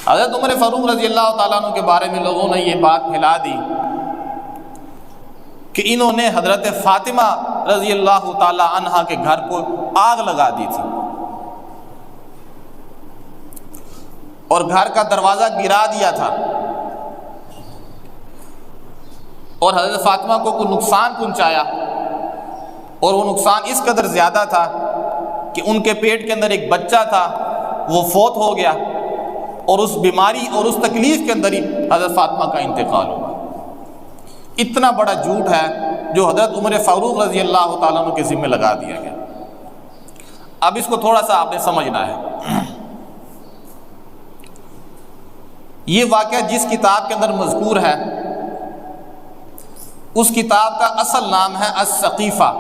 حضرت عمر فاروق رضی اللہ تعالیٰ عنہ کے بارے میں لوگوں نے یہ بات پھیلا دی کہ انہوں نے حضرت فاطمہ رضی اللہ تعالیٰ عنہا کے گھر کو آگ لگا دی تھی اور گھر کا دروازہ گرا دیا تھا، اور حضرت فاطمہ کو کوئی نقصان پہنچایا، اور وہ نقصان اس قدر زیادہ تھا کہ ان کے پیٹ کے اندر ایک بچہ تھا، وہ فوت ہو گیا، اور اس بیماری اور اس تکلیف کے اندر ہی حضرت فاطمہ کا انتقال ہوا۔ اتنا بڑا جھوٹ ہے جو حضرت عمر فاروق رضی اللہ تعالیٰ عنہ کے ذمہ لگا دیا گیا۔ اب اس کو تھوڑا سا آپ نے سمجھنا ہے۔ یہ واقعہ جس کتاب کے اندر مذکور ہے اس کتاب کا اصل نام ہے السقیفہ،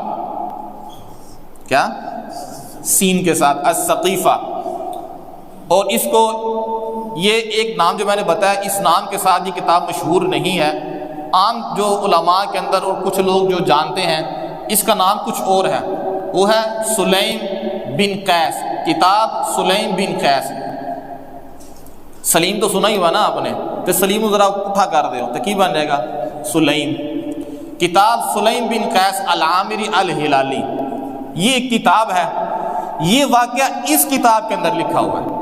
کیا؟ سین کے ساتھ السقیفہ، اور اس کو یہ ایک نام جو میں نے بتایا، اس نام کے ساتھ یہ کتاب مشہور نہیں ہے۔ عام جو علماء کے اندر اور کچھ لوگ جو جانتے ہیں اس کا نام کچھ اور ہے، وہ ہے سلیم بن قیس، کتاب سلیم بن قیس۔ سلیم تو سنا ہی ہوا نا آپ نے، تو سلیم ذرا اٹھا کر دے تو کی بن جائے گا؟ سلیم۔ کتاب سلیم بن قیس العامری الہلالی، یہ ایک کتاب ہے۔ یہ واقعہ اس کتاب کے اندر لکھا ہوا ہے۔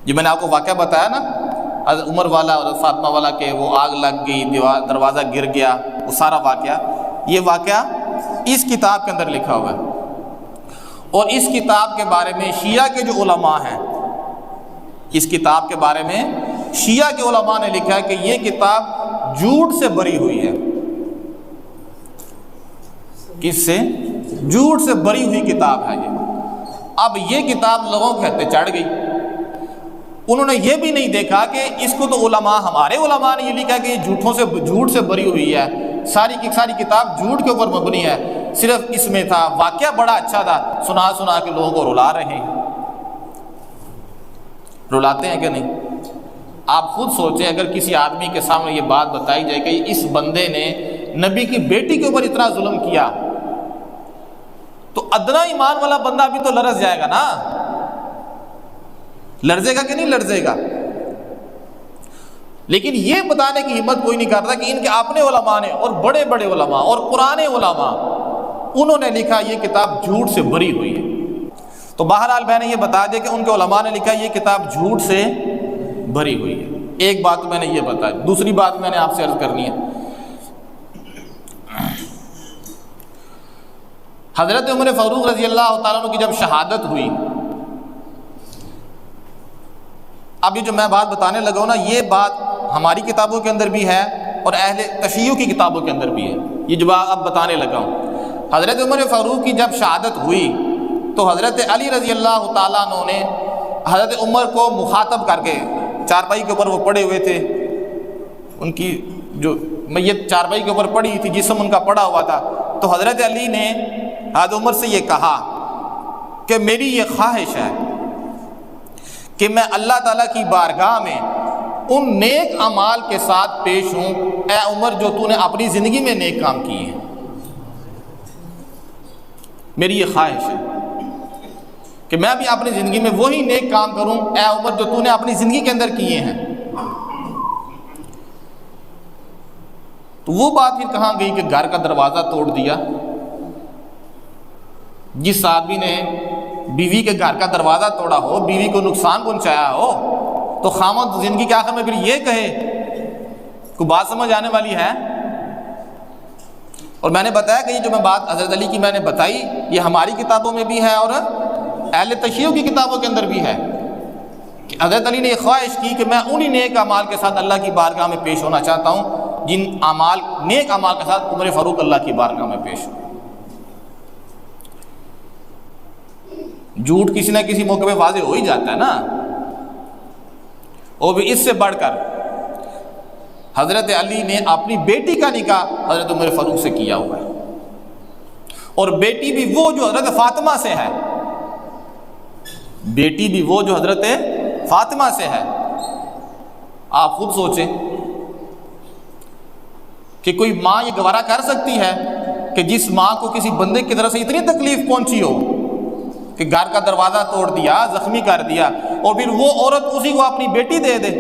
یہ میں نے آپ کو واقعہ بتایا نا، حضرت عمر والا اور فاطمہ والا کہ وہ آگ لگ گئی، دروازہ گر گیا، وہ سارا واقعہ، یہ واقعہ اس کتاب کے اندر لکھا ہوا ہے۔ اور اس کتاب کے بارے میں شیعہ کے جو علماء ہیں، اس کتاب کے بارے میں شیعہ کے علماء نے لکھا ہے کہ یہ کتاب جھوٹ سے بری ہوئی ہے۔ کس سے؟ جھوٹ سے بری ہوئی کتاب ہے یہ۔ اب یہ کتاب لوگوں کے ہاتھ چڑھ گئی، انہوں نے یہ بھی نہیں دیکھا کہ اس کو تو علماء، ہمارے علماء نے یہ لکھا کہ یہ جھوٹ سے بری ہوئی ہے، ساری کی ساری کتاب جھوٹ کے اوپر مبنی ہے، صرف اس میں تھا واقعہ بڑا اچھا تھا، سنا سنا کے لوگوں کو رلا رہے ہیں۔ رلاتے ہیں کہ نہیں؟ آپ خود سوچیں، اگر کسی آدمی کے سامنے یہ بات بتائی جائے کہ اس بندے نے نبی کی بیٹی کے اوپر اتنا ظلم کیا، تو ادنا ایمان والا بندہ بھی تو لرز جائے گا نا، لرزے گا کہ نہیں لرزے گا؟ لیکن یہ بتانے کی ہمت کوئی نہیں کرتا کہ ان کے اپنے علماء نے، اور بڑے بڑے علماء اور پرانے علماء، انہوں نے لکھا یہ کتاب جھوٹ سے بری ہوئی ہے۔ تو بہرحال میں نے یہ بتا دیا کہ ان کے علماء نے لکھا یہ کتاب جھوٹ سے بھری ہوئی ہے۔ ایک بات میں نے یہ بتایا، دوسری بات میں نے آپ سے عرض کرنی ہے۔ حضرت عمر فاروق رضی اللہ تعالیٰ عنہ کی جب شہادت ہوئی، اب یہ جو میں بات بتانے لگا ہوں نا، یہ بات ہماری کتابوں کے اندر بھی ہے اور اہل تشیع کی کتابوں کے اندر بھی ہے، یہ جو بات اب بتانے لگا ہوں۔ حضرت عمر فاروق کی جب شہادت ہوئی تو حضرت علی رضی اللہ تعالیٰ عنہ نے حضرت عمر کو مخاطب کر کے، چارپائی کے اوپر وہ پڑے ہوئے تھے، ان کی جو میت چارپائی کے اوپر پڑی تھی، جسم ان کا پڑا ہوا تھا، تو حضرت علی نے حضرت عمر سے یہ کہا کہ میری یہ خواہش ہے کہ میں اللہ تعالیٰ کی بارگاہ میں ان نیک اعمال کے ساتھ پیش ہوں، اے عمر جو تو نے اپنی زندگی میں نیک کام کیے ہیں، میری یہ خواہش ہے کہ میں بھی اپنی زندگی میں وہی نیک کام کروں، اے عمر جو تو نے اپنی زندگی کے اندر کیے ہیں۔ تو وہ بات پھر کہاں گئی کہ گھر کا دروازہ توڑ دیا۔ جس آدمی نے بیوی کے گھر کا دروازہ توڑا ہو، بیوی کو نقصان پہنچایا ہو، تو خامد زندگی کے آخر میں پھر یہ کہے، کوئی بات سمجھ آنے والی ہے؟ اور میں نے بتایا کہ یہ جو میں بات حضرت علی کی میں نے بتائی، یہ ہماری کتابوں میں بھی ہے اور اہل تشیع کی کتابوں کے اندر بھی ہے کہ حضرت علی نے یہ خواہش کی کہ میں انہی نیک اعمال کے ساتھ اللہ کی بارگاہ میں پیش ہونا چاہتا ہوں جن نیک اعمال کے ساتھ عمر فاروق اللہ کی بارگاہ میں پیش ہو۔ جھوٹ کسی نہ کسی موقع پہ واضح ہو ہی جاتا ہے نا، اور بھی اس سے بڑھ کر حضرت علی نے اپنی بیٹی کا نکاح حضرت عمر فاروق سے کیا ہوا ہے، اور بیٹی بھی وہ جو حضرت فاطمہ سے ہے، بیٹی بھی وہ جو حضرت فاطمہ سے ہے۔ آپ خود سوچیں کہ کوئی ماں یہ گوارا کر سکتی ہے کہ جس ماں کو کسی بندے کی طرف سے اتنی تکلیف پہنچی ہو کہ گھر کا دروازہ توڑ دیا، زخمی کر دیا، اور پھر وہ عورت اسی کو اپنی بیٹی دے دے.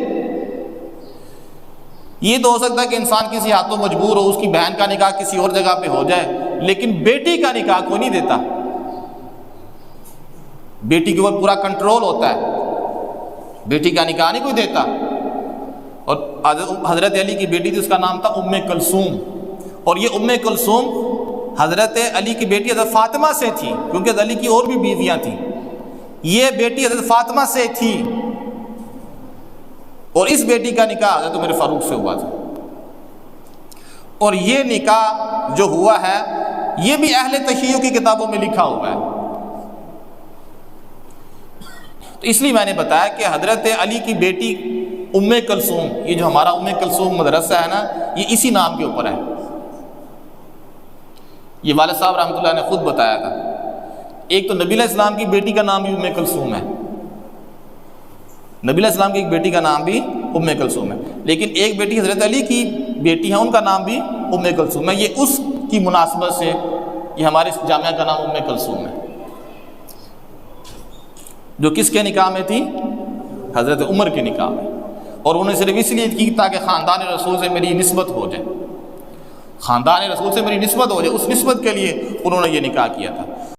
یہ تو ہو سکتا ہے کہ انسان کسی ہاتھوں مجبور ہو، اس کی بہن کا نکاح کسی اور جگہ پہ ہو جائے، لیکن بیٹی کا نکاح کوئی نہیں دیتا. بیٹی کے اوپر پورا کنٹرول ہوتا ہے، بیٹی کا نکاح نہیں کوئی دیتا. اور حضرت علی کی بیٹی تھی، اس کا نام تھا ام کلثوم، اور یہ ام کلثوم حضرت علی کی بیٹی حضرت فاطمہ سے تھی، کیونکہ حضرت علی کی اور بھی بیویاں تھیں. یہ بیٹی حضرت فاطمہ سے تھی، اور اس بیٹی کا نکاح حضرت عمر فاروق سے ہوا تھا. اور یہ نکاح جو ہوا ہے یہ بھی اہل تشیع کی کتابوں میں لکھا ہوا ہے. تو اس لیے میں نے بتایا کہ حضرت علی کی بیٹی ام کلثوم، یہ جو ہمارا ام کلثوم مدرسہ ہے نا، یہ اسی نام کے اوپر ہے. یہ والد صاحب رحمۃ اللہ نے خود بتایا تھا. ایک تو نبی علیہ السلام کی بیٹی کا نام بھی ام کلثوم ہے، نبی علیہ السلام کی ایک بیٹی کا نام بھی ام کلثوم ہے، لیکن ایک بیٹی حضرت علی کی بیٹی ہے، ان کا نام بھی ام کلثوم ہے. یہ اس کی مناسبت سے یہ ہمارے جامعہ کا نام ام کلثوم ہے، جو کس کے نکاح میں تھی؟ حضرت عمر کے نکاح میں. اور انہوں نے صرف اس لیے کی تاکہ خاندان رسول سے میری نسبت ہو جائے، خاندان رسول سے میری نسبت ہو جائے، اس نسبت کے لیے انہوں نے یہ نکاح کیا تھا.